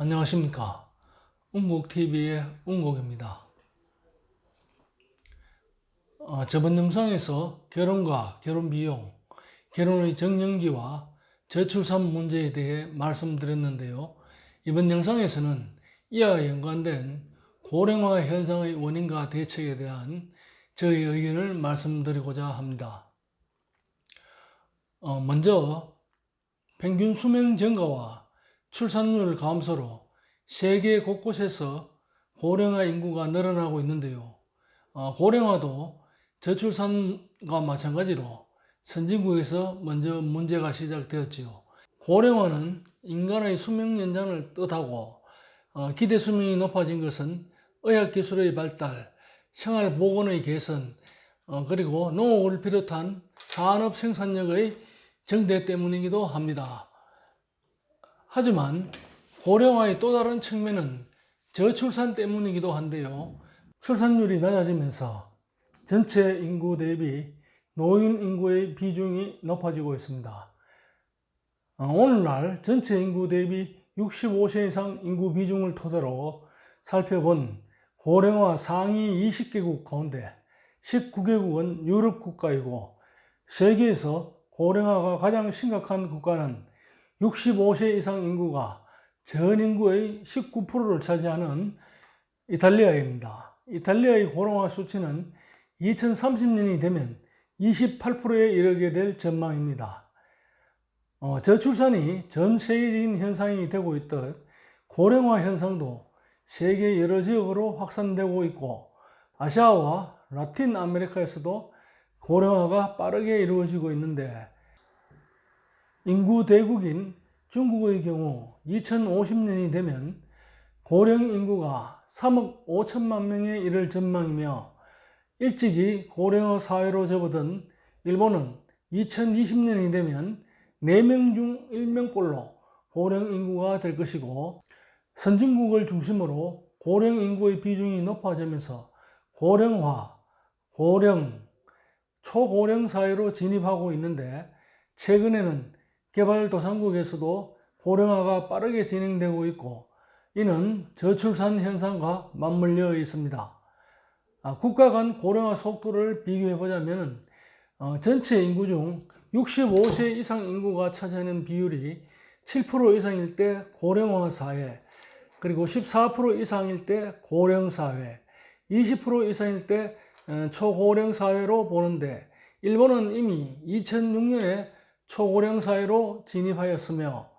안녕하십니까. 운곡TV의 운곡입니다. 저번 영상에서 결혼과 결혼비용, 결혼의 정년기와 저출산 문제에 대해 말씀드렸는데요. 이번 영상에서는 이와 연관된 고령화 현상의 원인과 대책에 대한 저의 의견을 말씀드리고자 합니다. 먼저 평균 수명 증가와 출산율 감소로 세계 곳곳에서 고령화 인구가 늘어나고 있는데요. 고령화도 저출산과 마찬가지로 선진국에서 먼저 문제가 시작되었지요. 고령화는 인간의 수명 연장을 뜻하고 기대 수명이 높아진 것은 의학기술의 발달, 생활보건의 개선, 그리고 농업을 비롯한 산업 생산력의 증대 때문이기도 합니다. 하지만 고령화의 또 다른 측면은 저출산 때문이기도 한데요. 출산율이 낮아지면서 전체 인구 대비 노인 인구의 비중이 높아지고 있습니다. 오늘날 전체 인구 대비 65세 이상 인구 비중을 토대로 살펴본 고령화 상위 20개국 가운데 19개국은 유럽 국가이고, 세계에서 고령화가 가장 심각한 국가는 65세 이상 인구가 전 인구의 19%를 차지하는 이탈리아입니다. 이탈리아의 고령화 수치는 2030년이 되면 28%에 이르게 될 전망입니다. 저출산이 전 세계적인 현상이 되고 있듯 고령화 현상도 세계 여러 지역으로 확산되고 있고, 아시아와 라틴 아메리카에서도 고령화가 빠르게 이루어지고 있는데, 인구 대국인 중국의 경우 2050년이 되면 고령 인구가 3억 5천만 명에 이를 전망이며, 일찍이 고령화 사회로 접어든 일본은 2020년이 되면 4명 중 1명꼴로 고령 인구가 될 것이고, 선진국을 중심으로 고령 인구의 비중이 높아지면서 고령화, 고령, 초고령 사회로 진입하고 있는데, 최근에는 개발도상국에서도 고령화가 빠르게 진행되고 있고, 이는 저출산 현상과 맞물려 있습니다. 국가 간 고령화 속도를 비교해 보자면 전체 인구 중 65세 이상 인구가 차지하는 비율이 7% 이상일 때 고령화 사회, 그리고 14% 이상일 때 고령 사회, 20% 이상일 때 초고령 사회로 보는데, 일본은 이미 2006년에 초고령 사회로 진입하였으며,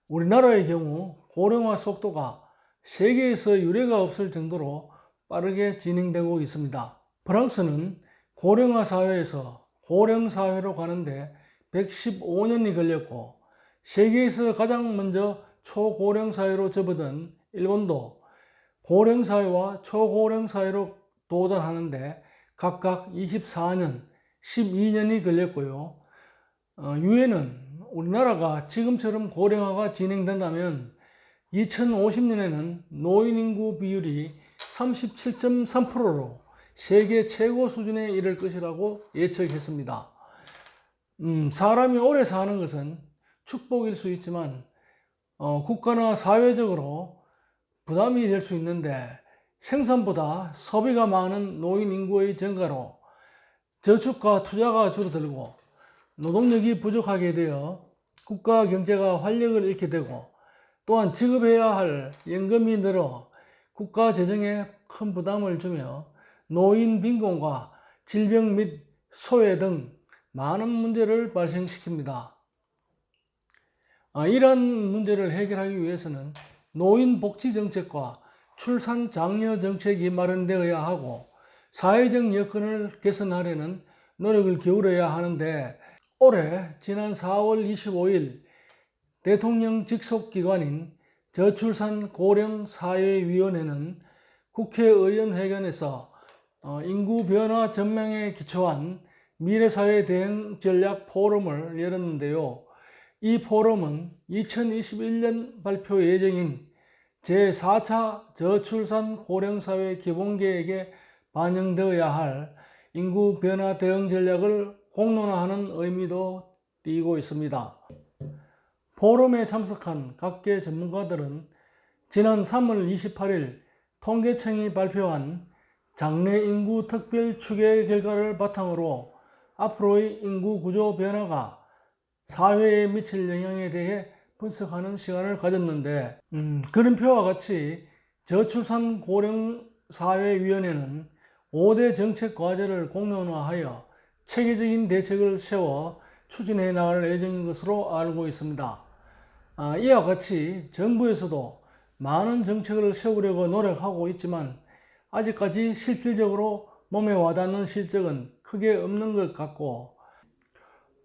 우리나라의 경우 고령화 속도가 세계에서 유례가 없을 정도로 빠르게 진행되고 있습니다. 프랑스는 고령화 사회에서 고령 사회로 가는데 115년이 걸렸고, 세계에서 가장 먼저 초고령 사회로 접어든 일본도 고령 사회와 초고령 사회로 도달하는데 각각 24년, 12년이 걸렸고요. 유엔은 우리나라가 지금처럼 고령화가 진행된다면 2050년에는 노인 인구 비율이 37.3%로 세계 최고 수준에 이를 것이라고 예측했습니다. 사람이 오래 사는 것은 축복일 수 있지만 국가나 사회적으로 부담이 될 수 있는데, 생산보다 소비가 많은 노인 인구의 증가로 저축과 투자가 줄어들고 노동력이 부족하게 되어 국가 경제가 활력을 잃게 되고, 또한 지급해야 할 연금이 늘어 국가 재정에 큰 부담을 주며 노인 빈곤과 질병 및 소외 등 많은 문제를 발생시킵니다. 이러한 문제를 해결하기 위해서는 노인 복지 정책과 출산 장려 정책이 마련되어야 하고, 사회적 여건을 개선하려는 노력을 기울여야 하는데, 올해 지난 4월 25일 대통령 직속기관인 저출산 고령 사회위원회는 국회의원회관에서 인구 변화 전망에 기초한 미래사회 대응 전략 포럼을 열었는데요. 이 포럼은 2021년 발표 예정인 제4차 저출산 고령사회 기본계획에 반영되어야 할 인구 변화 대응 전략을 공론화하는 의미도 띠고 있습니다. 포럼에 참석한 각계 전문가들은 지난 3월 28일 통계청이 발표한 장래 인구 특별 추계 결과를 바탕으로 앞으로의 인구 구조 변화가 사회에 미칠 영향에 대해 분석하는 시간을 가졌는데, 그림표와 같이 저출산 고령 사회위원회는 5대 정책 과제를 공론화하여 체계적인 대책을 세워 추진해 나갈 예정인 것으로 알고 있습니다. 이와 같이 정부에서도 많은 정책을 세우려고 노력하고 있지만 아직까지 실질적으로 몸에 와닿는 실적은 크게 없는 것 같고,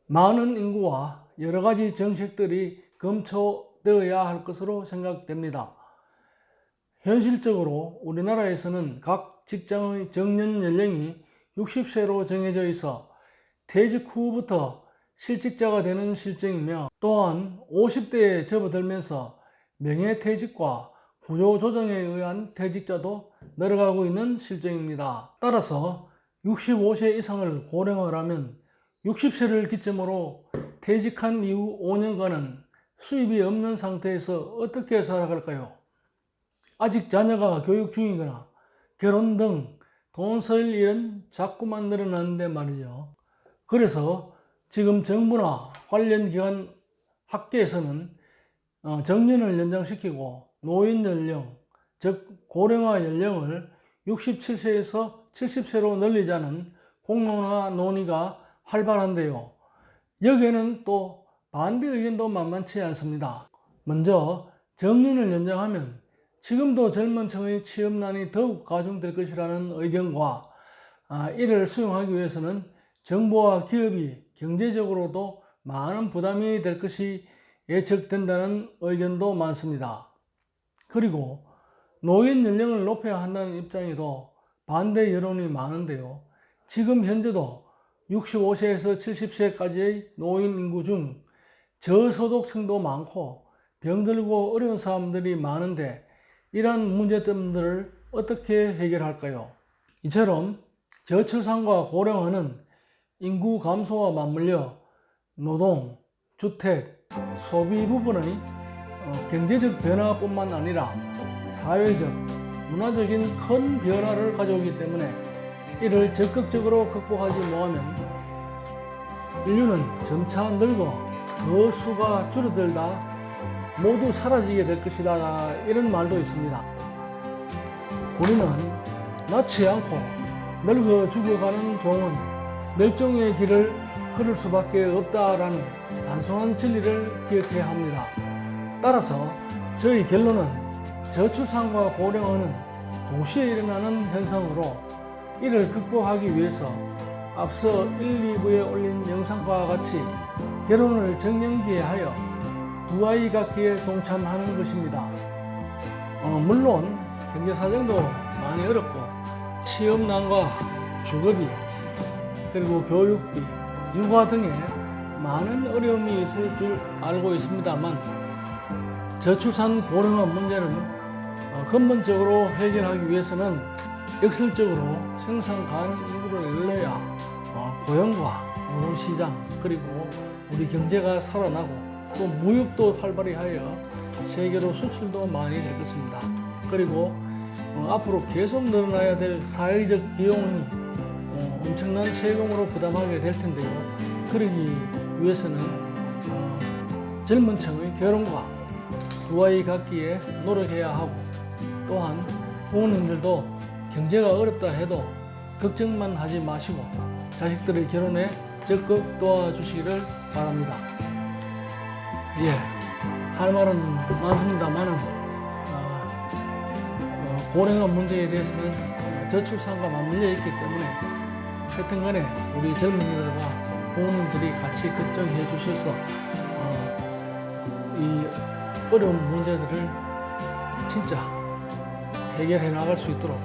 많은 인구와 여러 가지 정책들이 검토되어야 할 것으로 생각됩니다. 현실적으로 우리나라에서는 각 직장의 정년 연령이 60세로 정해져 있어 퇴직 후부터 실직자가 되는 실정이며, 또한 50대에 접어들면서 명예퇴직과 구조조정에 의한 퇴직자도 늘어가고 있는 실정입니다. 따라서 65세 이상을 고령화라면 60세를 기점으로 퇴직한 이후 5년간은 수입이 없는 상태에서 어떻게 살아갈까요? 아직 자녀가 교육 중이거나 결혼 등 돈 쓸 일은 자꾸만 늘어나는데 말이죠. 그래서 지금 정부나 관련 기관 학계에서는 정년을 연장시키고 노인 연령, 즉 고령화 연령을 67세에서 70세로 늘리자는 공론화 논의가 활발한데요. 여기에는 또 반대 의견도 만만치 않습니다. 먼저 정년을 연장하면 지금도 젊은 층의 취업난이 더욱 가중될 것이라는 의견과, 이를 수용하기 위해서는 정부와 기업이 경제적으로도 많은 부담이 될 것이 예측된다는 의견도 많습니다. 그리고 노인 연령을 높여야 한다는 입장에도 반대 여론이 많은데요. 지금 현재도 65세에서 70세까지의 노인 인구 중 저소득층도 많고 병들고 어려운 사람들이 많은데, 이러한 문제점들을 어떻게 해결할까요? 이처럼 저출산과 고령화는 인구 감소와 맞물려 노동, 주택, 소비 부분의 경제적 변화뿐만 아니라 사회적, 문화적인 큰 변화를 가져오기 때문에 이를 적극적으로 극복하지 못하면 인류는 점차 늙어 그 수가 줄어들다 모두 사라지게 될 것이다, 이런 말도 있습니다. 우리는 낳지 않고 늙어 죽어가는 종은 멸종의 길을 걸을 수밖에 없다라는 단순한 진리를 기억해야 합니다. 따라서 저희 결론은 저출산과 고령화는 동시에 일어나는 현상으로, 이를 극복하기 위해서 앞서 1, 2부에 올린 영상과 같이 결혼을 정년기에 하여 두 아이 갖기에 동참하는 것입니다. 물론 경제사정도 많이 어렵고 취업난과 주거비, 그리고 교육비, 육아 등의 많은 어려움이 있을 줄 알고 있습니다만, 저출산 고령화 문제는 근본적으로 해결하기 위해서는 역설적으로 생산 가능 인구를 늘려야 고용과 노동시장, 그리고 우리 경제가 살아나고 또 무역도 활발히 하여 세계로 수출도 많이 될 것입니다. 그리고 앞으로 계속 늘어나야 될 사회적 비용이 엄청난 세금으로 부담하게 될 텐데요. 그러기 위해서는 젊은 층의 결혼과 두 아이 갖기에 노력해야 하고, 또한 부모님들도 경제가 어렵다 해도 걱정만 하지 마시고 자식들의 결혼에 적극 도와주시기를 바랍니다. 할 말은 많습니다만은 고령화 문제에 대해서는 저출산과 맞물려 있기 때문에 하여튼 간에 우리 젊은이들과 부모님들이 같이 걱정해 주셔서 이 어려운 문제들을 진짜 해결해 나갈 수 있도록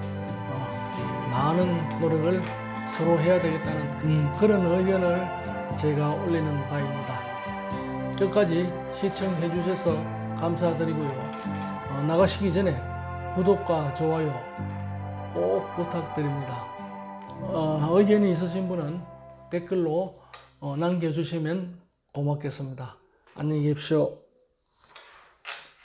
많은 노력을 서로 해야 되겠다는 그런 의견을 제가 올리는 바입니다. 끝까지 시청해 주셔서 감사드리고요. 나가시기 전에 구독과 좋아요 꼭 부탁드립니다. 의견이 있으신 분은 댓글로 남겨주시면 고맙겠습니다. 안녕히 계십시오.